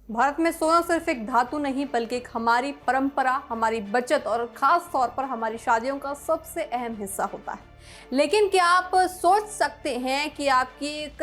भारत में सोना सिर्फ एक धातु नहीं बल्कि एक हमारी परंपरा, हमारी बचत और खास तौर पर हमारी शादियों का सबसे अहम हिस्सा होता है। लेकिन क्या आप सोच सकते हैं कि आपकी एक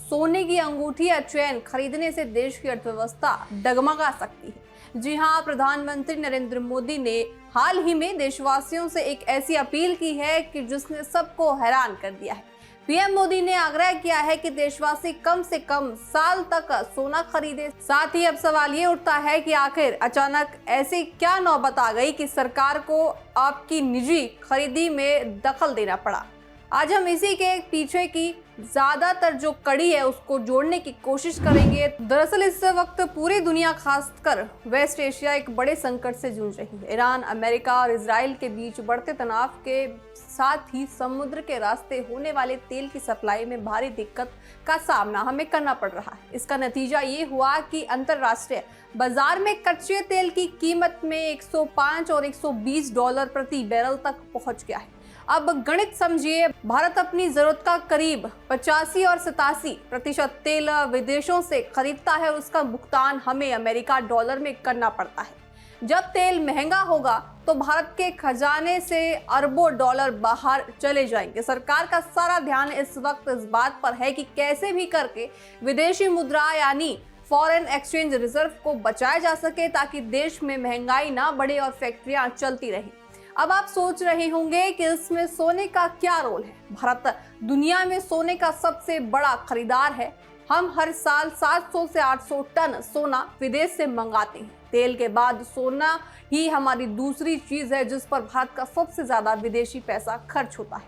सोने की अंगूठी या चैन खरीदने से देश की अर्थव्यवस्था डगमगा सकती है? जी हाँ, प्रधानमंत्री नरेंद्र मोदी ने हाल ही में देशवासियों से एक ऐसी अपील की है कि जिसने सबको हैरान कर दिया है। पीएम मोदी ने आग्रह किया है कि देशवासी कम से कम साल तक सोना खरीदे। साथ ही अब सवाल ये उठता है कि आखिर अचानक ऐसी क्या नौबत आ गई कि सरकार को आपकी निजी खरीदी में दखल देना पड़ा। आज हम इसी के पीछे की ज्यादातर जो कड़ी है उसको जोड़ने की कोशिश करेंगे। दरअसल इस वक्त पूरी दुनिया, खासकर वेस्ट एशिया, एक बड़े संकट से जूझ रही है। ईरान, अमेरिका और इजराइल के बीच बढ़ते तनाव के साथ ही समुद्र के रास्ते होने वाले तेल की सप्लाई में भारी दिक्कत का सामना हमें करना पड़ रहा है। इसका नतीजा ये हुआ कि अंतरराष्ट्रीय बाजार में कच्चे तेल की कीमत में 105 और 120 डॉलर प्रति बैरल तक पहुंच गया है। अब गणित समझिए, भारत अपनी जरूरत का करीब 85 और 87% तेल विदेशों से खरीदता है और उसका भुगतान हमें अमेरिका डॉलर में करना पड़ता है। जब तेल महंगा होगा तो भारत के खजाने से अरबों डॉलर बाहर चले जाएंगे। सरकार का सारा ध्यान इस वक्त इस बात पर है कि कैसे भी करके विदेशी मुद्रा यानी फॉरेन एक्सचेंज रिजर्व को बचाया जा सके ताकि देश में महंगाई ना बढ़े और फैक्ट्रियां चलती रहें। अब आप सोच रहे होंगे कि इसमें सोने का क्या रोल है। भारत दुनिया में सोने का सबसे बड़ा खरीदार है। हम हर साल 700 से 800 टन सोना विदेश से मंगाते हैं। तेल के बाद सोना ही हमारी दूसरी चीज है जिस पर भारत का सबसे ज्यादा विदेशी पैसा खर्च होता है।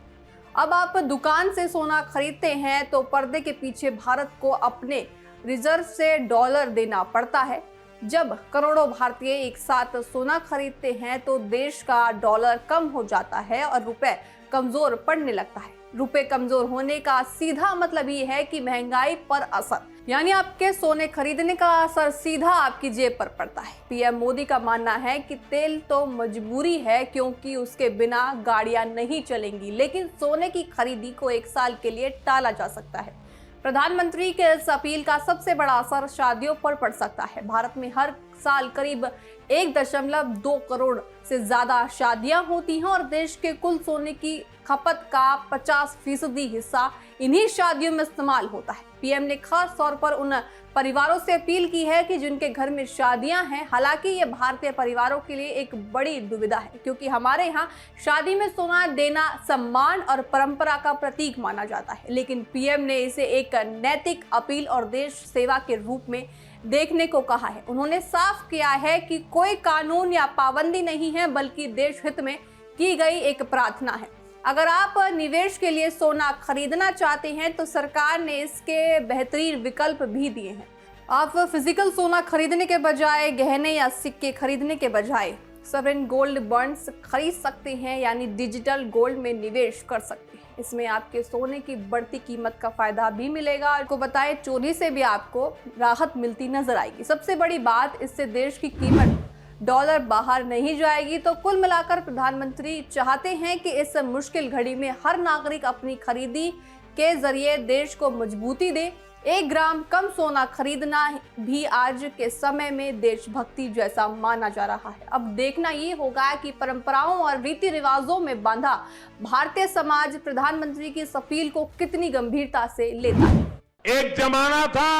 अब आप दुकान से सोना खरीदते हैं तो पर्दे के पीछे भारत को अपने रिजर्व से डॉलर देना पड़ता है। जब करोड़ों भारतीय एक साथ सोना खरीदते हैं तो देश का डॉलर कम हो जाता है और रुपए कमजोर पड़ने लगता है। रुपए कमजोर होने का सीधा मतलब ये है कि महंगाई पर असर, यानी आपके सोने खरीदने का असर सीधा आपकी जेब पर पड़ता है। पीएम मोदी का मानना है कि तेल तो मजबूरी है क्योंकि उसके बिना गाड़ियां नहीं चलेंगी, लेकिन सोने की खरीदी को एक साल के लिए टाला जा सकता है। प्रधानमंत्री के इस अपील का सबसे बड़ा असर शादियों पर पड़ सकता है। भारत में हर साल करीब 1.2 करोड़ से ज्यादा शादियां होती हैं और देश के कुल सोने की खपत का 50% हिस्सा इन्हीं शादियों में इस्तेमाल होता है। पीएम ने खास तौर पर उन परिवारों से अपील की है कि जिनके घर में शादियां हैं। हालांकि ये भारतीय परिवारों के लिए एक बड़ी दुविधा है क्योंकि हमारे यहाँ शादी में सोना देना सम्मान और परंपरा का प्रतीक माना जाता है, लेकिन पीएम ने इसे एक नैतिक अपील और देश सेवा के रूप में देखने को कहा है। उन्होंने साफ किया है कि कोई कानून या पाबंदी नहीं है बल्कि देश हित में की गई एक प्रार्थना है। अगर आप निवेश के लिए सोना खरीदना चाहते हैं तो सरकार ने इसके बेहतरीन विकल्प भी दिए हैं। आप फिजिकल सोना खरीदने के बजाय गहने या सिक्के खरीदने के बजाय सॉवरेन गोल्ड बॉन्ड्स खरीद सकते हैं, यानी डिजिटल गोल्ड में निवेश कर सकते हैं। इसमें आपके सोने की बढ़ती कीमत का फायदा भी मिलेगा। आपको बताएं, चोरी से भी आपको राहत मिलती नजर आएगी। सबसे बड़ी बात, इससे देश की कीमत डॉलर बाहर नहीं जाएगी। तो कुल मिलाकर प्रधानमंत्री चाहते हैं कि इस मुश्किल घड़ी में हर नागरिक अपनी खरीदी के जरिए देश को मजबूती दे। 1 ग्राम कम सोना खरीदना भी आज के समय में देशभक्ति जैसा माना जा रहा है। अब देखना ये होगा कि परंपराओं और रीति रिवाजों में बांधा भारतीय समाज प्रधानमंत्री की इस अपील को कितनी गंभीरता से लेता है। एक जमाना था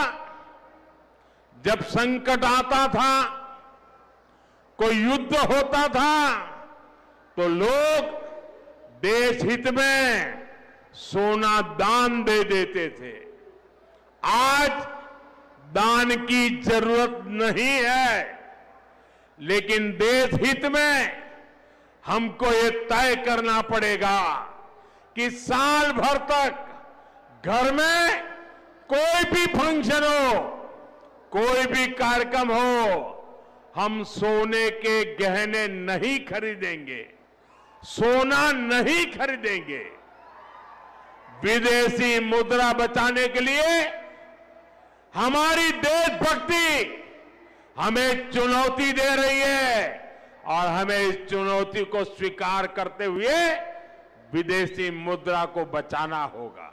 जब संकट आता था, कोई युद्ध होता था तो लोग देश हित में सोना दान दे देते थे। आज दान की जरूरत नहीं है, लेकिन देश हित में हमको ये तय करना पड़ेगा कि साल भर तक घर में कोई भी फंक्शन हो, कोई भी कार्यक्रम हो, हम सोने के गहने नहीं खरीदेंगे, सोना नहीं खरीदेंगे। विदेशी मुद्रा बचाने के लिए हमारी देशभक्ति हमें चुनौती दे रही है और हमें इस चुनौती को स्वीकार करते हुए विदेशी मुद्रा को बचाना होगा।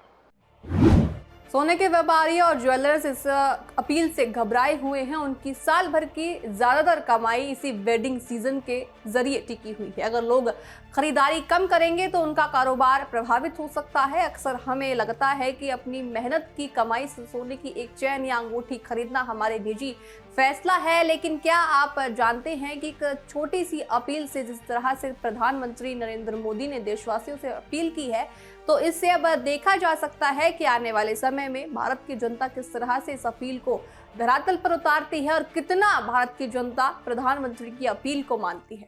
सोने के व्यापारी और ज्वेलर्स इस अपील से घबराए हुए हैं। उनकी साल भर की ज्यादातर कमाई इसी वेडिंग सीजन के जरिए टिकी हुई है। अगर लोग खरीदारी कम करेंगे तो उनका कारोबार प्रभावित हो सकता है। अक्सर हमें लगता है कि अपनी मेहनत की कमाई से सोने की एक चेन या अंगूठी खरीदना हमारे निजी फैसला है, लेकिन क्या आप जानते हैं कि एक छोटी सी अपील से जिस तरह से प्रधानमंत्री नरेंद्र मोदी ने देशवासियों से अपील की है, तो इससे अब देखा जा सकता है कि आने वाले समय में भारत की जनता किस तरह से इस अपील को धरातल पर उतारती है और कितना भारत की जनता प्रधानमंत्री की अपील को मानती है।